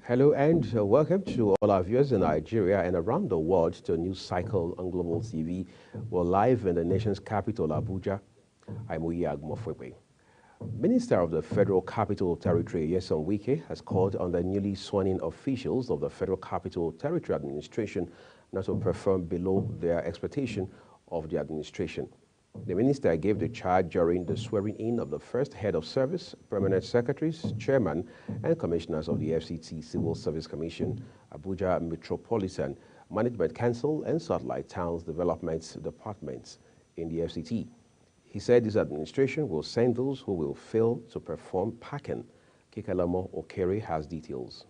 Hello and welcome to all our viewers in Nigeria and around the world to a new cycle on Global TV. We're live in the nation's capital, Abuja. I'm Uyi Agmofwepe. Minister of the Federal Capital Territory, Nyesom Wike, has called on the newly sworn-in officials of the Federal Capital Territory Administration not to perform below their expectation of the administration. The minister gave the charge during the swearing-in of the first head of service, permanent secretaries, chairman, and commissioners of the FCT Civil Service Commission, Abuja Metropolitan Management Council, and Satellite Towns Development Departments in the FCT. He said this administration will send those who will fail to perform packing. Kikalamo Okere has details.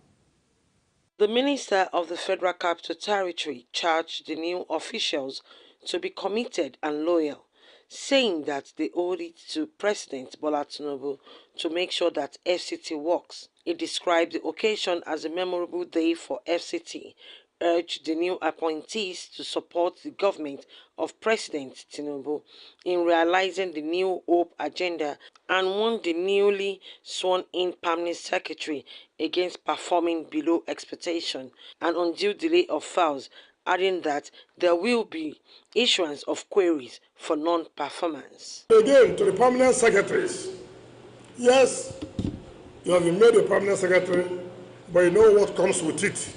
The Minister of the Federal Capital Territory charged the new officials to be committed and loyal, saying that they owed it to President Bola Tinubu to make sure that FCT works. He described the occasion as a memorable day for FCT, urged the new appointees to support the government of President Tinubu in realizing the New Hope agenda, and warned the newly sworn-in permanent secretary against performing below expectation and undue delay of files, adding that there will be issuance of queries for non-performance. Again, to the permanent secretaries, yes, you have been made a permanent secretary, but you know what comes with it.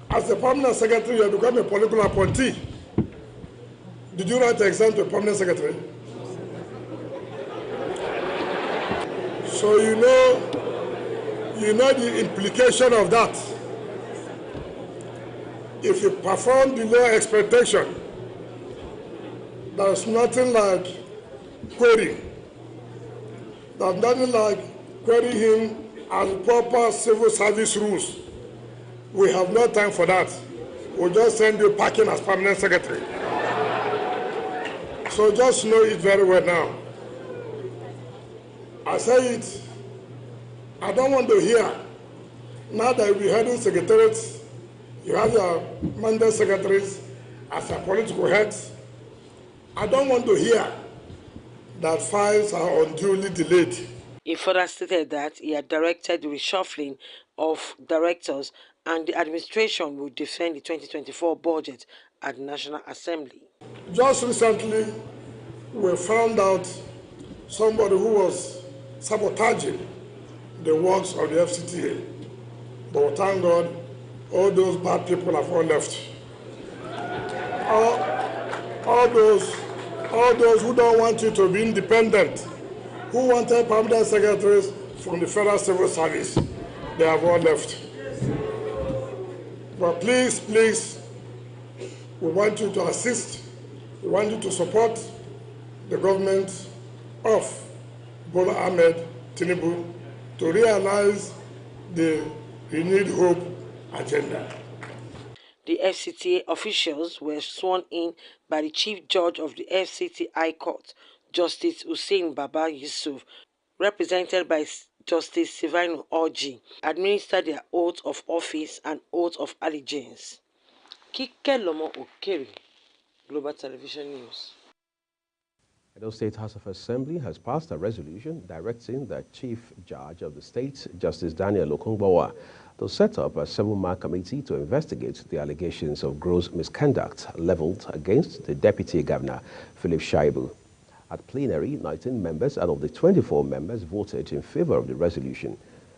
As the permanent secretary, you have become a political appointee. Did you write the exam to a permanent secretary? So you know the implication of that. If you perform below expectation, there's nothing like query. There's nothing like query him as proper civil service rules. We have no time for that. We'll just send you packing as permanent secretary. So just know it very well now. I say it, I don't want to hear, now that we're heading secretariats, you have your mandate secretaries as a political heads. I don't want to hear that files are unduly delayed. He further stated that he had directed the reshuffling of directors and the administration will defend the 2024 budget at the National Assembly. Just recently, we found out somebody who was sabotaging the works of the FCTA. But thank God, all those bad people have all left. All those who don't want you to be independent, who wanted permanent secretaries from the Federal Civil Service, they have all left. But please, we want you to assist, we want you to support the government of Bola Ahmed Tinubu to realize the renewed hope agenda. The FCTA officials were sworn in by the Chief Judge of the FCT High Court, Justice Hussein Baba Yusuf, represented by Justice Sivano Orji, administered their oath of office and oath of allegiance. Kikelamo Okere, Global Television News. Edo State House of Assembly has passed a resolution directing the Chief Judge of the state, Justice Daniel Okungbawa, to set up a 7-man committee to investigate the allegations of gross misconduct leveled against the Deputy Governor, Philip Shaibu. At plenary, 19 members out of the 24 members voted in favor of the resolution.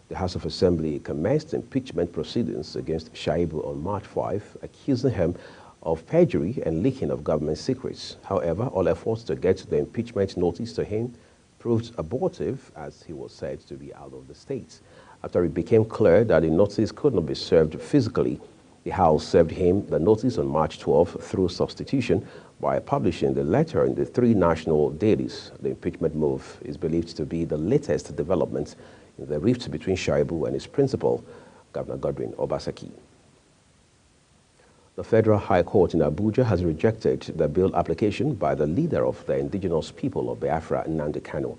The House of Assembly commenced impeachment proceedings against Shaibu on March 5, accusing him of perjury and leaking of government secrets. However, all efforts to get the impeachment notice to him proved abortive, as he was said to be out of the state. After it became clear that the notice could not be served physically, the House served him the notice on March 12 through substitution by publishing the letter in the 3 national dailies. The impeachment move is believed to be the latest development in the rift between Shaibu and his principal, Governor Godwin Obaseki. The Federal High Court in Abuja has rejected the bail application by the leader of the indigenous people of Biafra, Nnamdi Kanu.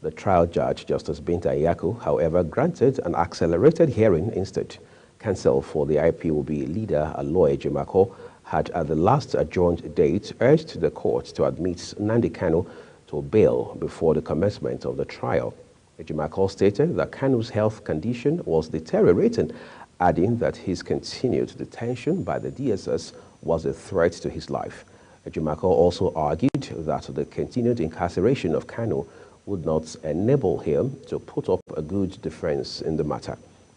The trial judge, Justice Binta Yaku, however, granted an accelerated hearing instead. Counsel for the IPOB leader, Aloy Jemako, had at the last adjourned date urged the court to admit Nnamdi Kanu to bail before the commencement of the trial. Ejimakor stated that Kanu's health condition was deteriorating, adding that his continued detention by the DSS was a threat to his life. Ejimakor also argued that the continued incarceration of Kanu would not enable him to put up a good defense in the matter.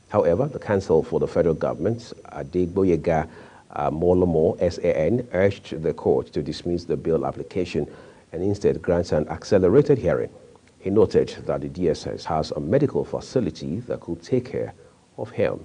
However, the counsel for the federal government, Adegboyega Molomo, SAN, urged the court to dismiss the bail application and instead grant an accelerated hearing. He noted that the DSS has a medical facility that could take care of him.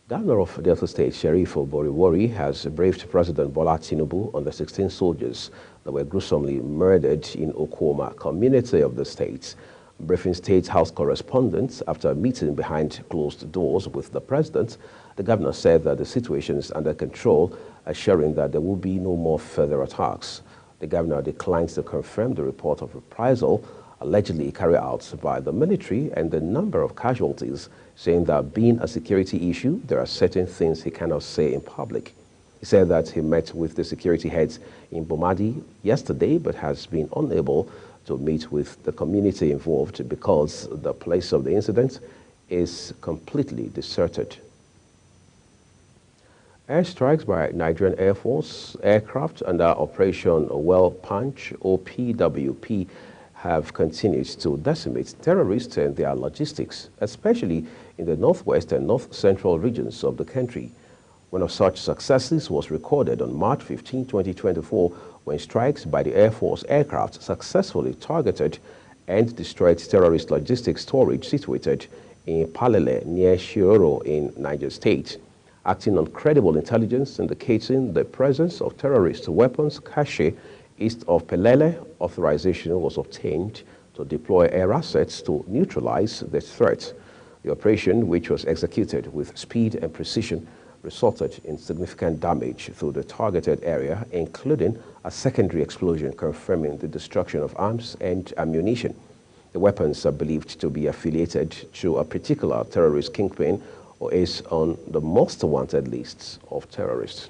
Governor of Delta State, Sheriff Oboriwori, has briefed President Bola Tinubu on the 16 soldiers that were gruesomely murdered in Okoma community of the state. Briefing State House correspondents after a meeting behind closed doors with the president, the governor said that the situation is under control, assuring that there will be no more further attacks. The governor declined to confirm the report of reprisal allegedly carried out by the military and the number of casualties, saying that being a security issue, there are certain things he cannot say in public. He said that he met with the security heads in Bomadi yesterday, but has been unable to meet with the community involved because the place of the incident is completely deserted. Airstrikes by Nigerian Air Force aircraft under Operation Well Punch, OPWP, have continued to decimate terrorists and their logistics, especially in the northwest and north-central regions of the country. One of such successes was recorded on March 15, 2024, when strikes by the Air Force aircraft successfully targeted and destroyed terrorist logistics storage situated in Palele near Shiroro in Niger State. Acting on credible intelligence indicating the presence of terrorist weapons cache east of Pelele, authorization was obtained to deploy air assets to neutralize the threat. The operation, which was executed with speed and precision, resulted in significant damage to the targeted area, including a secondary explosion confirming the destruction of arms and ammunition. The weapons are believed to be affiliated to a particular terrorist kingpin or is on the most wanted lists of terrorists.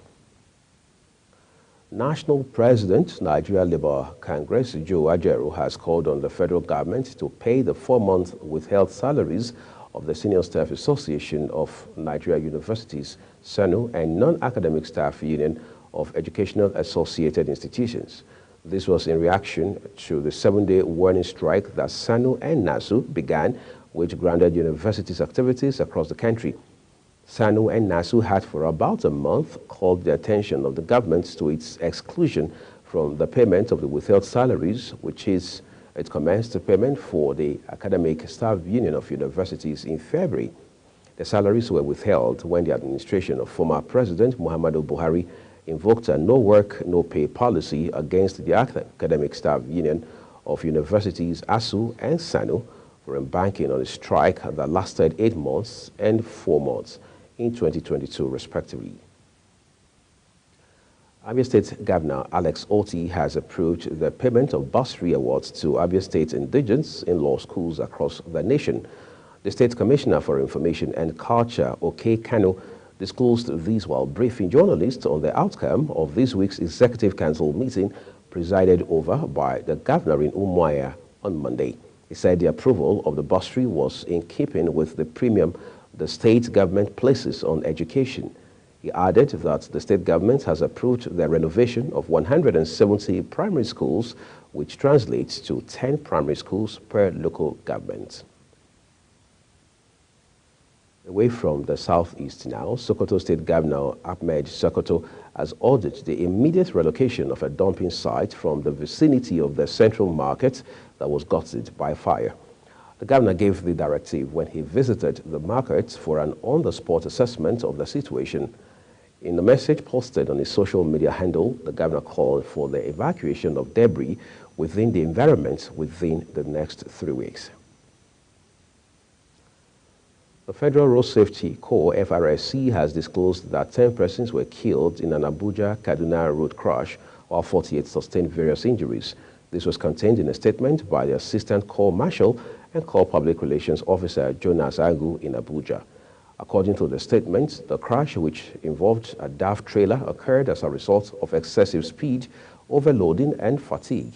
National President, Nigeria Labour Congress, Joe Ajaero, has called on the federal government to pay the 4-month withheld salaries of the Senior Staff Association of Nigeria Universities, SANU, and Non-Academic Staff Union of Educational Associated Institutions. This was in reaction to the 7-day warning strike that SANU and NASU began, which grounded universities' activities across the country. SANU and NASU had for about a month called the attention of the government to its exclusion from the payment of the withheld salaries, which is it commenced the payment for the Academic Staff Union of Universities in February. The salaries were withheld when the administration of former President Muhammadu Buhari invoked a no-work, no-pay policy against the Academic Staff Union of Universities, ASU, and SANU for embarking on a strike that lasted 8 months and 4 months in 2022, respectively. Abia State Governor Alex Otti has approved the payment of bursary awards to Abia State indigents in law schools across the nation. The State Commissioner for Information and Culture, Oke Kanu, disclosed these while briefing journalists on the outcome of this week's Executive Council meeting presided over by the governor in Umuahia on Monday. He said the approval of the bursary was in keeping with the premium the state government places on education. He added that the state government has approved the renovation of 170 primary schools, which translates to 10 primary schools per local government. Away from the southeast now, Sokoto State Governor Ahmed Sokoto has ordered the immediate relocation of a dumping site from the vicinity of the central market that was gutted by fire. The governor gave the directive when he visited the market for an on-the-spot assessment of the situation. In a message posted on his social media handle, the governor called for the evacuation of debris within the environment within the next 3 weeks. The Federal Road Safety Corps, FRSC, has disclosed that 10 persons were killed in an Abuja-Kaduna road crash, while 48 sustained various injuries. This was contained in a statement by the Assistant Corps Marshal and Corps Public Relations Officer Jonas Agu in Abuja. According to the statement, the crash, which involved a DAF trailer, occurred as a result of excessive speed, overloading, and fatigue.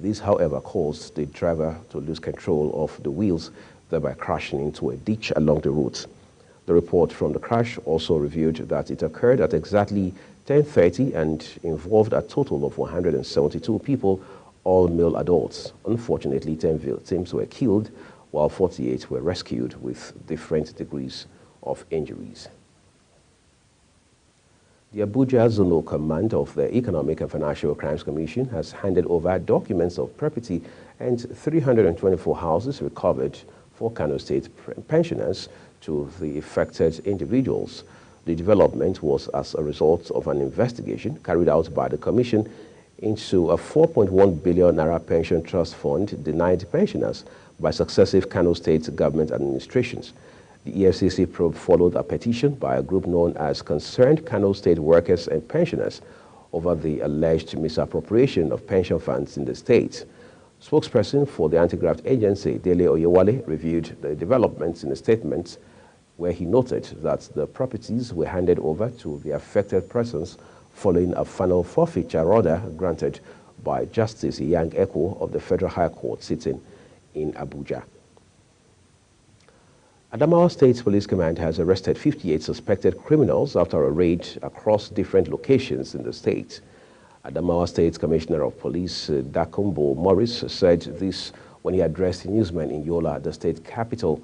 This, however, caused the driver to lose control of the wheels, thereby crashing into a ditch along the route. The report from the crash also revealed that it occurred at exactly 10:30 and involved a total of 172 people, all male adults. Unfortunately, 10 victims were killed, while 48 were rescued with different degrees of injuries. The Abuja Zonal Command of the Economic and Financial Crimes Commission has handed over documents of property and 324 houses recovered for Kano State pensioners to the affected individuals. The development was as a result of an investigation carried out by the Commission into a 4.1 billion naira pension trust fund denied pensioners by successive Kano State government administrations. The EFCC probe followed a petition by a group known as Concerned Kano State Workers and Pensioners over the alleged misappropriation of pension funds in the state. Spokesperson for the anti-graft agency, Dele Oyewale, reviewed the developments in a statement where he noted that the properties were handed over to the affected persons following a final forfeiture order granted by Justice Yang Eko of the Federal High Court sitting in Abuja. Adamawa State Police Command has arrested 58 suspected criminals after a raid across different locations in the state. Adamawa State Commissioner of Police Dakumbo Morris said this when he addressed newsmen in Yola, the state capital.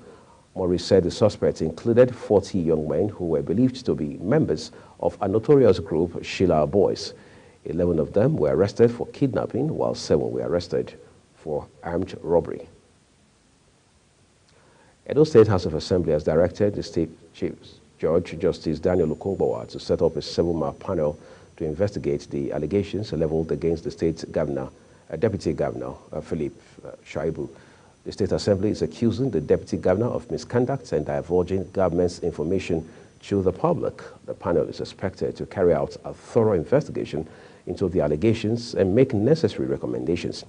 Morris said the suspects included 40 young men who were believed to be members of a notorious group, Sheila Boys. 11 of them were arrested for kidnapping, while 7 were arrested for armed robbery. Edo State House of Assembly has directed the State Chief Judge Justice Daniel Lokongbawa to set up a 7-man panel to investigate the allegations leveled against the State Governor, Deputy Governor Philip Shaibu. The State Assembly is accusing the Deputy Governor of misconduct and divulging government's information to the public. The panel is expected to carry out a thorough investigation into the allegations and make necessary recommendations.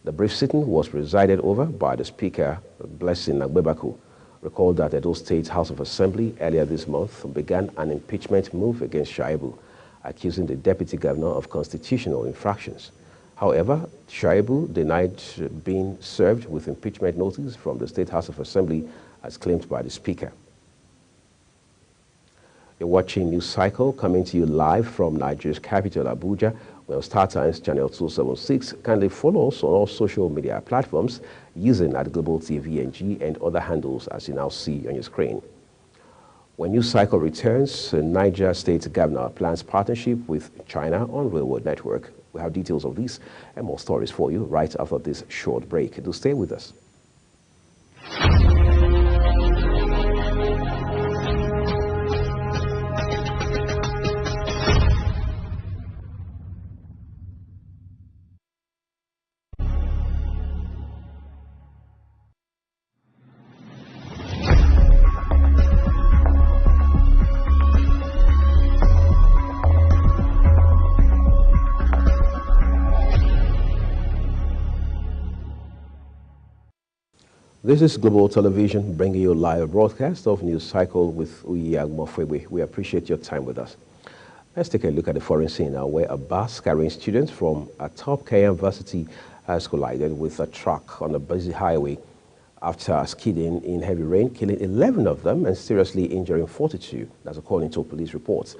The brief sitting was presided over by the Speaker, Blessing Agbebaku. Recall that Edo State House of Assembly earlier this month began an impeachment move against Shaibu, accusing the Deputy Governor of constitutional infractions. However, Shaibu denied being served with impeachment notice from the State House of Assembly as claimed by the Speaker. You're watching News Cycle coming to you live from Nigeria's capital, Abuja. Well, StarTimes Channel 276. Kindly follow us on all social media platforms using @Global TVNG and other handles as you now see on your screen. When News Cycle returns, Niger State Governor plans partnership with China on railroad network. We have details of this and more stories for you right after this short break. Do stay with us. This is Global Television bringing you a live broadcast of News Cycle with Uyi Agmofwebe. We appreciate your time with us. Let's take a look at the foreign scene now, where a bus carrying students from a top Kenya university has collided with a truck on a busy highway after skidding in heavy rain, killing 11 of them and seriously injuring 42. That's according to police reports.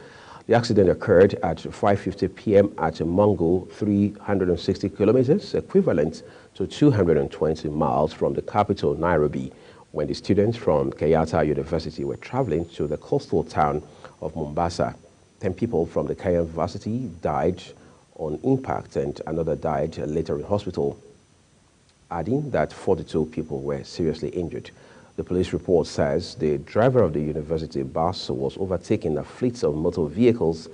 The accident occurred at 5:50 p.m. at Mungo, 360 kilometers, equivalent to 220 miles from the capital, Nairobi, when the students from Kenyatta University were traveling to the coastal town of Mombasa. 10 people from the Kenya University died on impact and another died later in hospital, adding that 42 people were seriously injured. The police report says the driver of the university bus was overtaking a fleet of motor vehicles,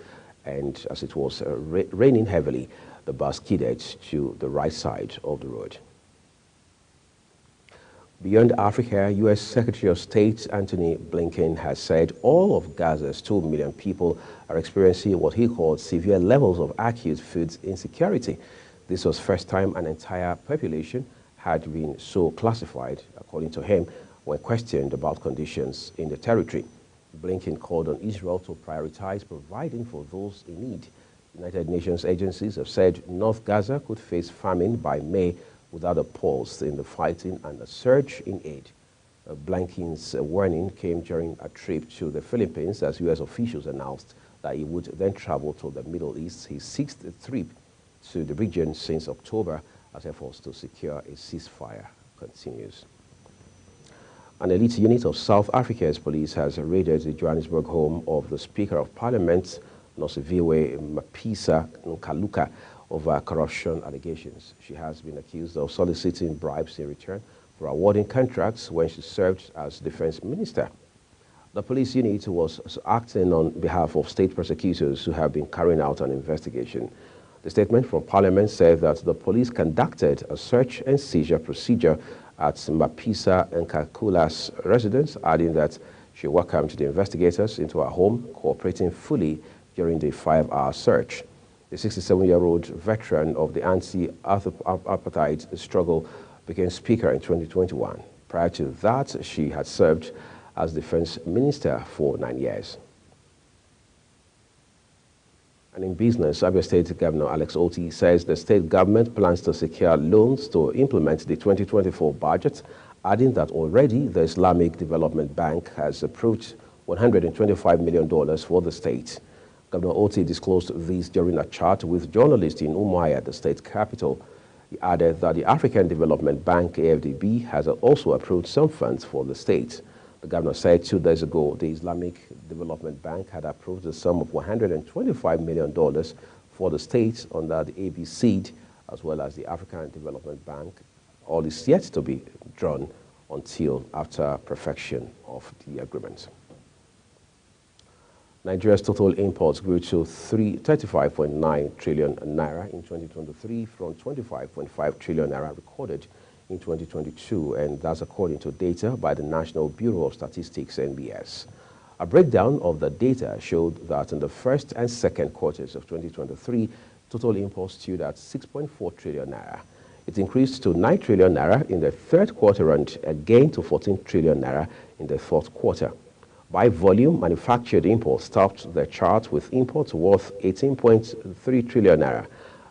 and as it was raining heavily, the bus skidded to the right side of the road. Beyond Africa, U.S. Secretary of State Antony Blinken has said all of Gaza's 2 million people are experiencing what he called severe levels of acute food insecurity. This was the first time an entire population had been so classified, according to him, when questioned about conditions in the territory. Blinken called on Israel to prioritize providing for those in need. United Nations agencies have said North Gaza could face famine by May without a pause in the fighting and a surge in aid. Blinken's warning came during a trip to the Philippines as U.S. officials announced that he would then travel to the Middle East, his sixth trip to the region since October, as efforts to secure a ceasefire continues. An elite unit of South Africa's police has raided the Johannesburg home of the Speaker of Parliament, Nosiviwe Mapisa Nkaluka, over corruption allegations. She has been accused of soliciting bribes in return for awarding contracts when she served as defense minister. The police unit was acting on behalf of state prosecutors who have been carrying out an investigation. The statement from Parliament said that the police conducted a search and seizure procedure at Mapisa Nkakula's residence, adding that she welcomed the investigators into her home, cooperating fully during the 5-hour search. The 67-year-old veteran of the anti-apartheid struggle became Speaker in 2021. Prior to that, she had served as Defense Minister for 9 years. And in business, Abia State Governor Alex Otti says the state government plans to secure loans to implement the 2024 budget, adding that already the Islamic Development Bank has approved $125 million for the state. Governor Otti disclosed this during a chat with journalists in Umuahia, the state capital. He added that the African Development Bank, AFDB, has also approved some funds for the state. The governor said 2 days ago the Islamic Development Bank had approved a sum of $125 million for the state under the ABC, as well as the African Development Bank. All is yet to be drawn until after perfection of the agreement. Nigeria's total imports grew to 35.9 trillion naira in 2023 from 25.5 trillion naira recorded in 2022, and that's according to data by the National Bureau of Statistics, NBS. A breakdown of the data showed that in the first and second quarters of 2023, total imports stood at 6.4 trillion naira. It increased to 9 trillion naira in the third quarter and again to 14 trillion naira in the fourth quarter. By volume, manufactured imports topped the chart with imports worth 18.3 trillion naira.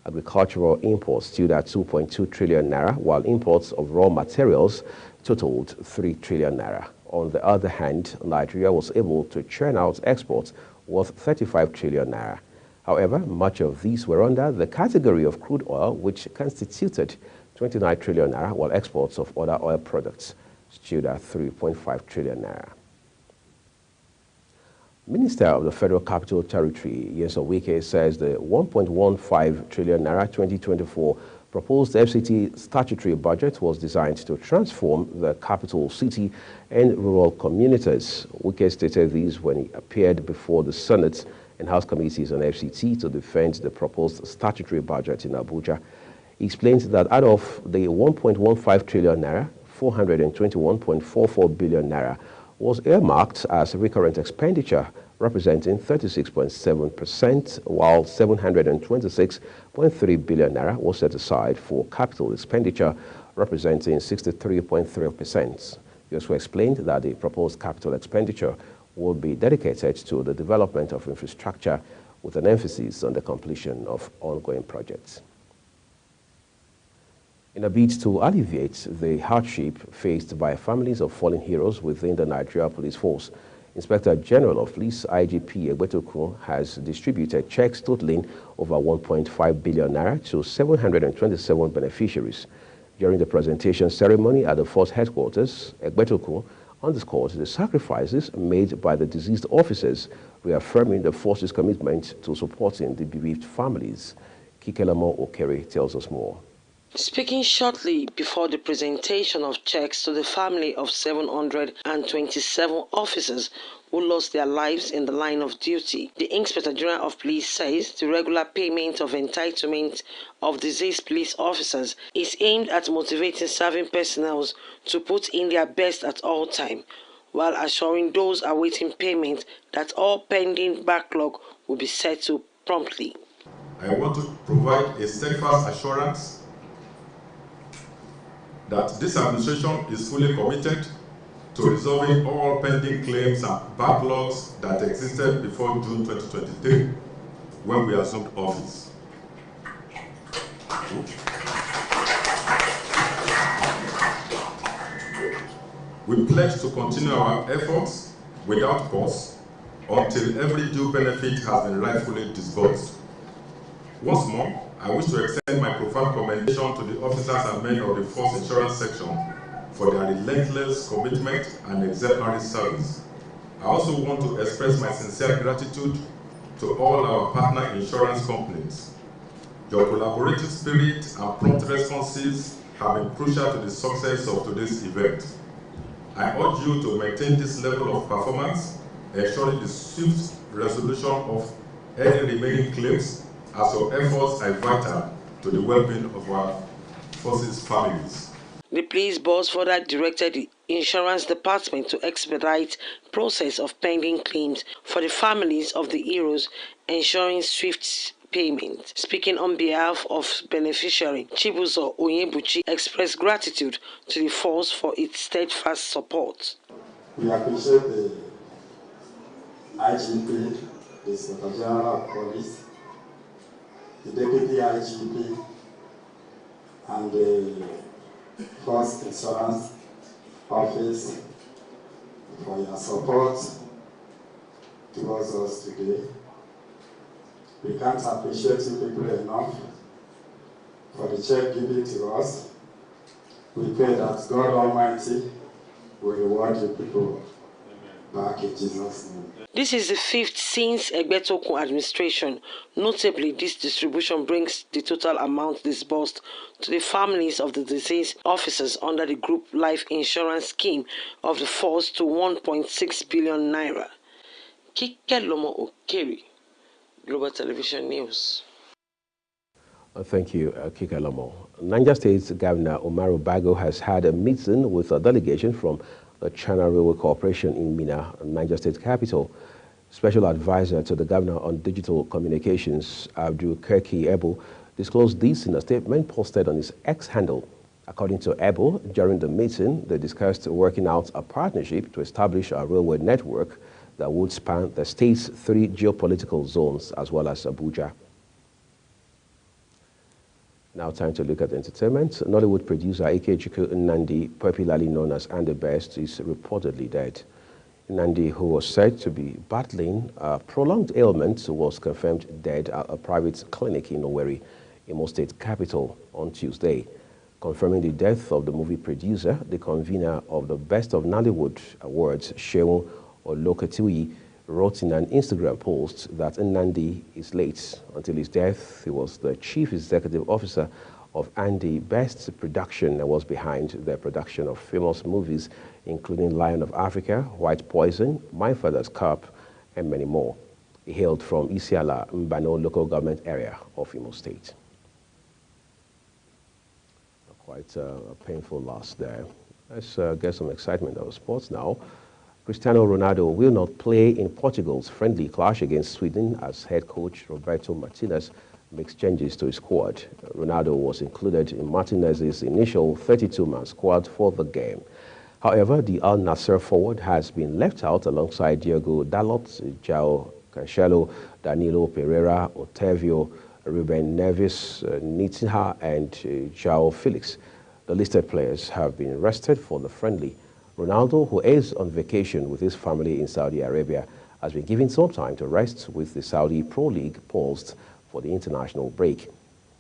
Agricultural imports stood at 2.2 trillion naira, while imports of raw materials totaled 3 trillion naira. On the other hand, Nigeria was able to churn out exports worth 35 trillion naira. However, much of these were under the category of crude oil, which constituted 29 trillion naira, while exports of other oil products stood at 3.5 trillion naira. Minister of the Federal Capital Territory, Nyesom Wike, says the 1.15 trillion naira 2024 proposed FCT statutory budget was designed to transform the capital city and rural communities. Wike stated this when he appeared before the Senate and House committees on FCT to defend the proposed statutory budget in Abuja. He explained that out of the 1.15 trillion naira, 421.44 billion naira was earmarked as recurrent expenditure, representing 36.7%, while 726.3 billion naira was set aside for capital expenditure, representing 63.3%. He also explained that the proposed capital expenditure will be dedicated to the development of infrastructure with an emphasis on the completion of ongoing projects. In a bid to alleviate the hardship faced by families of fallen heroes within the Nigeria Police Force, Inspector General of Police IGP Egbetokun has distributed checks totaling over 1.5 billion naira to 727 beneficiaries. During the presentation ceremony at the force headquarters, Egbetokun underscored the sacrifices made by the deceased officers, reaffirming the force's commitment to supporting the bereaved families. Kikelamo Okere tells us more. Speaking shortly before the presentation of checks to the family of 727 officers who lost their lives in the line of duty, the Inspector General of Police says the regular payment of entitlement of deceased police officers is aimed at motivating serving personnel to put in their best at all times, while assuring those awaiting payment that all pending backlog will be settled promptly. I want to provide a steadfast assurance that this administration is fully committed to resolving all pending claims and backlogs that existed before June 2023. when we assumed office. We pledge to continue our efforts without pause until every due benefit has been rightfully disbursed. Once more, I wish to extend my profound commendation to the officers and men of the Force Insurance Section for their relentless commitment and exemplary service. I also want to express my sincere gratitude to all our partner insurance companies. Your collaborative spirit and prompt responses have been crucial to the success of today's event. I urge you to maintain this level of performance, ensuring the swift resolution of any remaining claims, as your efforts are vital to the well-being of our forces families. The police boss further directed the insurance department to expedite process of pending claims for the families of the heroes, ensuring swift payment. Speaking on behalf of beneficiary, Chibuzo Onyebuchi expressed gratitude to the force for its steadfast support. We appreciate the IGP, the Inspector General of Police, the Deputy IGP, and the Force Insurance Office for your support towards us today. We can't appreciate you people enough for the check given to us. We pray that God Almighty will reward you people back in Jesus' name. This is the fifth since Egbetokun administration. Notably, this distribution brings the total amount disbursed to the families of the deceased officers under the group life insurance scheme of the force to 1.6 billion naira. Kikelomo Okeri, Global Television News. Thank you, Kikelomo. Niger State Governor Umaru Bago has had a meeting with a delegation from the China Railway Corporation in Minna, Niger State capital. Special advisor to the governor on digital communications, Abdul Kirki Ebo, disclosed this in a statement posted on his X handle. According to Ebo, during the meeting, they discussed working out a partnership to establish a railway network that would span the state's 3 geopolitical zones as well as Abuja. Now time to look at entertainment. Nollywood producer Ikechukwu Nnamdi, popularly known as Andy Best, is reportedly dead. Nnamdi, who was said to be battling a prolonged ailment, was confirmed dead at a private clinic in Owerri, Imo State capital, on Tuesday. Confirming the death of the movie producer, the convener of the Best of Nollywood Awards, Seun Olokatuyi, wrote in an Instagram post that Nnamdi is late. Until his death, he was the chief executive officer of Andy Best's production and was behind the production of famous movies including Lion of Africa, White Poison, My Father's Cup, and many more. He hailed from Isiala, Mbano local government area of Imo State. Quite a painful loss there. Let's get some excitement out of sports now. Cristiano Ronaldo will not play in Portugal's friendly clash against Sweden as head coach Roberto Martinez makes changes to his squad. Ronaldo was included in Martinez's initial 32-man squad for the game. However, the Al Nassr forward has been left out alongside Diego Dalot, João Cancelo, Danilo Pereira, Otavio, Ruben Neves, Nitinha, and João Felix. The listed players have been rested for the friendly. Ronaldo, who is on vacation with his family in Saudi Arabia, has been given some time to rest with the Saudi Pro League paused for the international break.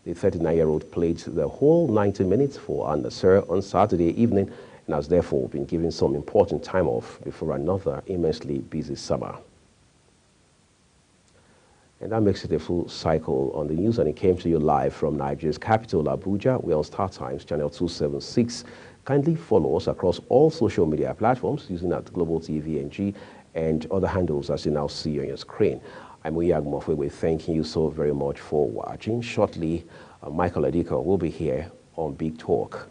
The 39-year-old played the whole 90 minutes for Al Nassr on Saturday evening and has therefore been given some important time off before another immensely busy summer. And that makes it a full cycle on the news, and it came to you live from Nigeria's capital, Abuja. We're on Star Times, channel 276. Kindly follow us across all social media platforms using at Global TV NG and other handles as you now see on your screen. I'm Uyag Mofwewe, thanking you so very much for watching. Shortly, Michael Adiko will be here on Big Talk.